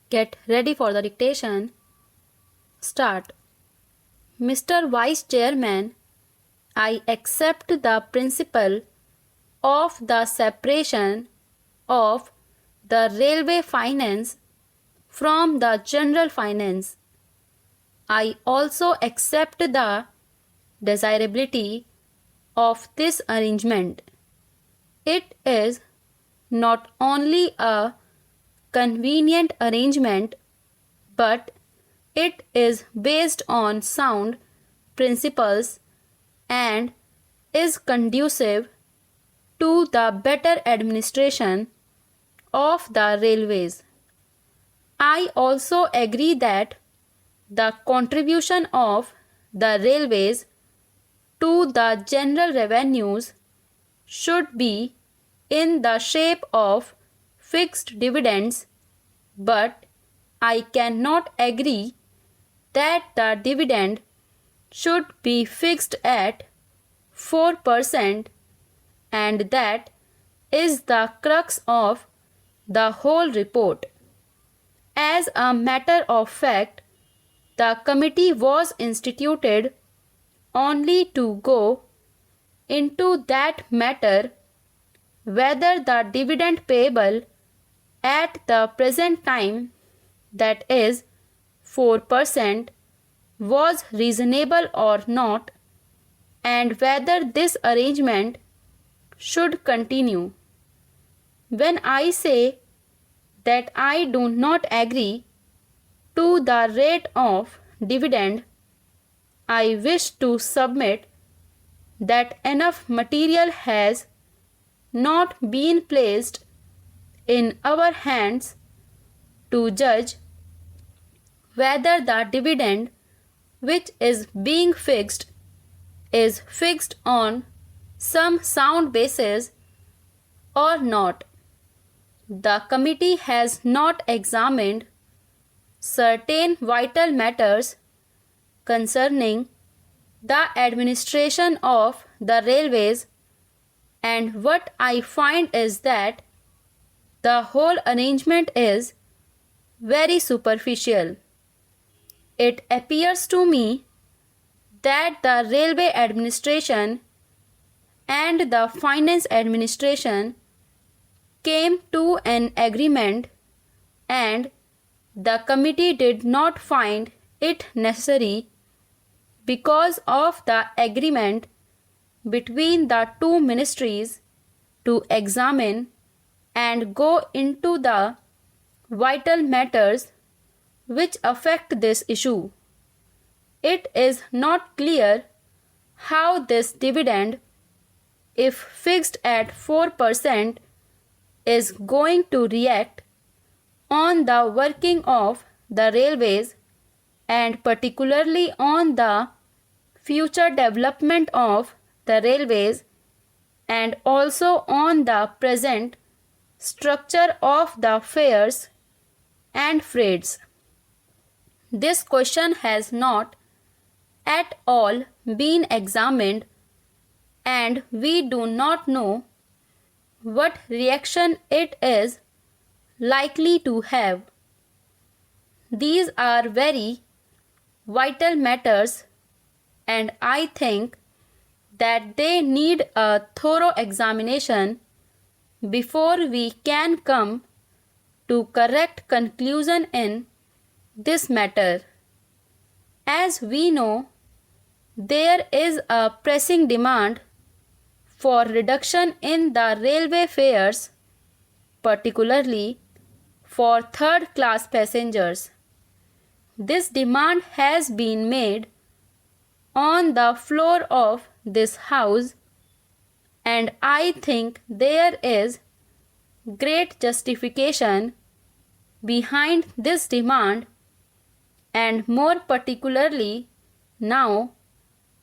Get ready for the dictation. Start. Mr. Vice Chairman, I accept the principle of the separation of the railway finance from the general finance. I also accept the desirability of this arrangement. It is not only a convenient arrangement, but it is based on sound principles and is conducive to the better administration of the railways. I also agree that the contribution of the railways to the general revenues should be in the shape of fixed dividends, but I cannot agree that the dividend should be fixed at 4%, and that is the crux of the whole report. As a matter of fact, the committee was instituted only to go into that matter, whether the dividend payable at the present time, that is 4%, was reasonable or not, and whether this arrangement should continue. When I say that I do not agree to the rate of dividend, I wish to submit that enough material has not been placed in our hands to judge whether the dividend which is being fixed is fixed on some sound basis or not. The committee has not examined certain vital matters concerning the administration of the railways, and what I find is that the whole arrangement is very superficial. It appears to me that the railway administration and the finance administration came to an agreement, and the committee did not find it necessary, because of the agreement between the two ministries, to examine and go into the vital matters which affect this issue. It is not clear how this dividend, if fixed at 4%, is going to react on the working of the railways, and particularly on the future development of the railways, and also on the present structure of the fares and freights. This question has not at all been examined, and we do not know what reaction it is likely to have. These are very vital matters, and I think that they need a thorough examination before we can come to correct conclusion in this matter. As we know, there is a pressing demand for reduction in the railway fares, particularly for third-class passengers. This demand has been made on the floor of this House, and I think there is great justification behind this demand, and more particularly now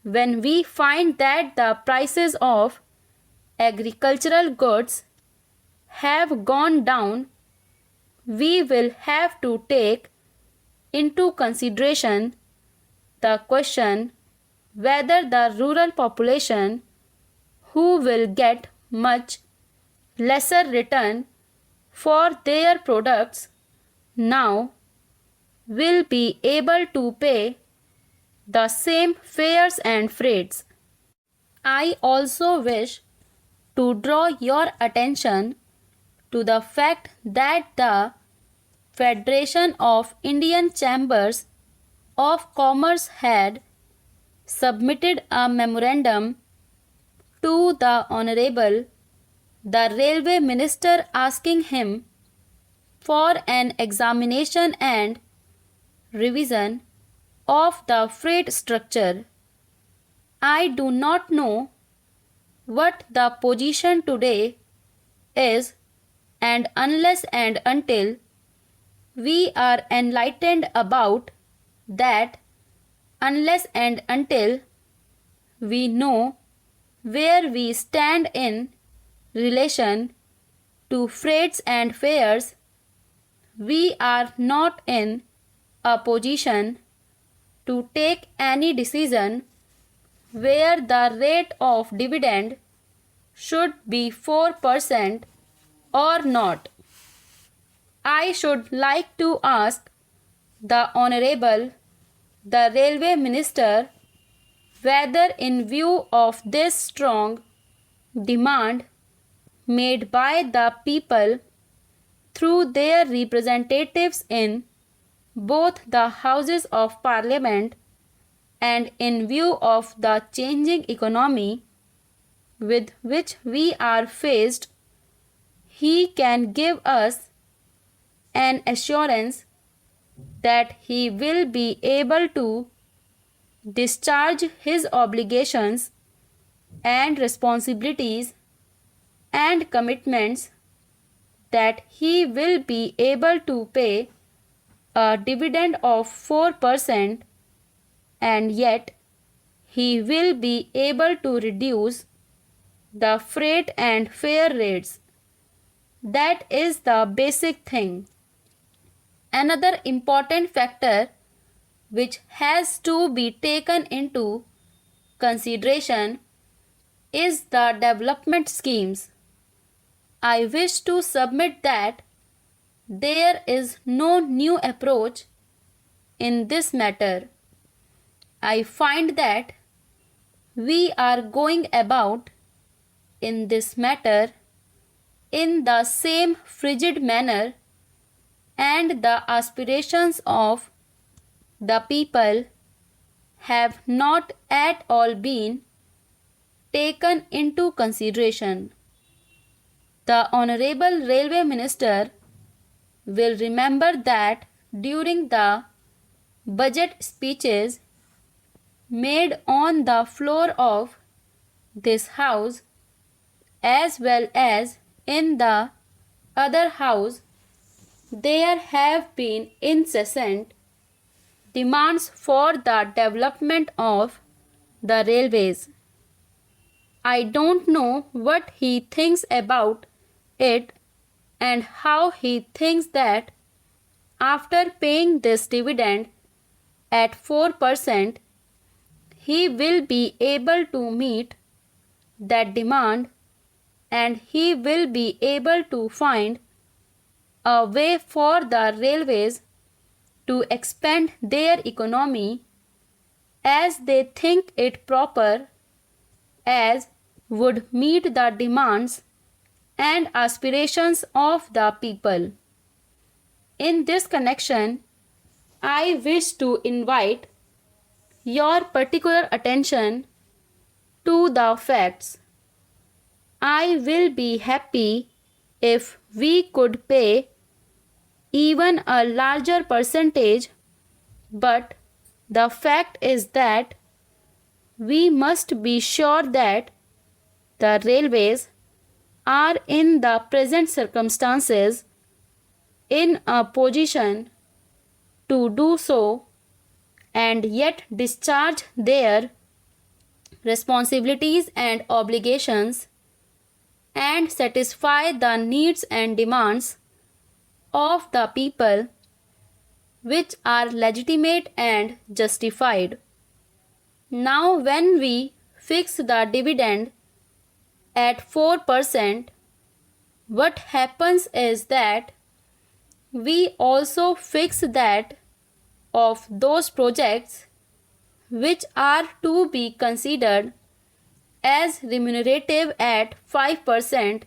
when we find that the prices of agricultural goods have gone down. We will have to take into consideration the question whether the rural population, who will get much lesser return for their products now will be able to pay the same fares and freights. I also wish to draw your attention to the fact that the Federation of Indian Chambers of Commerce had submitted a memorandum to the Honorable the Railway Minister asking him for an examination and revision of the freight structure. I do not know what the position today is, and unless and until we are enlightened about that, unless and until we know where we stand in relation to freights and fares, we are not in a position to take any decision where the rate of dividend should be 4% or not. I should like to ask the Honorable the Railway Minister whether, in view of this strong demand made by the people through their representatives in both the Houses of Parliament, and in view of the changing economy with which we are faced, he can give us an assurance that he will be able to discharge his obligations and responsibilities and commitments, that he will be able to pay a dividend of 4%, and yet he will be able to reduce the freight and fare rates. That is the basic thing. Another important factor which has to be taken into consideration is the development schemes. I wish to submit that there is no new approach in this matter. I find that we are going about in this matter in the same frigid manner, and the aspirations of the people have not at all been taken into consideration. The Honorable Railway Minister will remember that during the budget speeches made on the floor of this House as well as in the other House, there have been incessant demands for the development of the railways. I don't know what he thinks about it and how he thinks that after paying this dividend at 4%, he will be able to meet that demand, and he will be able to find a way for the railways to expand their economy as they think it proper, as would meet the demands and aspirations of the people. In this connection, I wish to invite your particular attention to the facts. I will be happy if we could pay even a larger percentage, but the fact is that we must be sure that the railways are in the present circumstances in a position to do so and yet discharge their responsibilities and obligations and satisfy the needs and demands of the people, which are legitimate and justified. Now, when we fix the dividend at 4%, what happens is that we also fix that of those projects which are to be considered as remunerative at 5%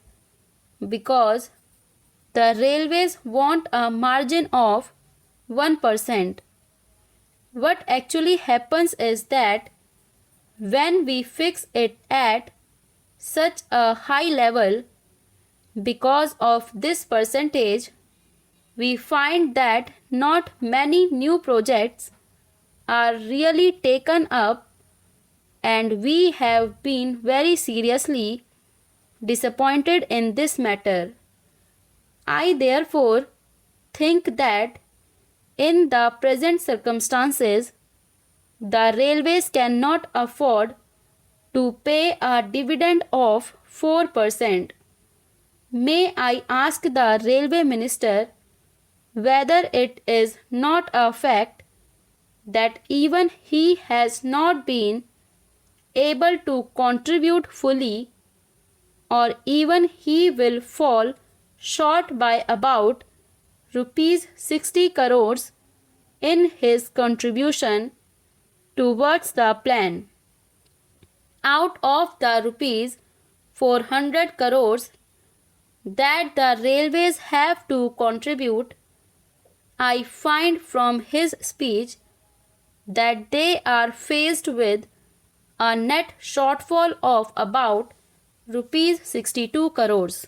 because the railways want a margin of 1%. What actually happens is that when we fix it at such a high level, because of this percentage, we find that not many new projects are really taken up, and we have been very seriously disappointed in this matter. I therefore think that in the present circumstances, the railways cannot afford to pay a dividend of 4%. May I ask the railway minister whether it is not a fact that even he has not been able to contribute fully, or even he will fall short by about rupees 60 crores in his contribution towards the plan. Out of the rupees 400 crores that the railways have to contribute, I find from his speech that they are faced with a net shortfall of about rupees 62 crores.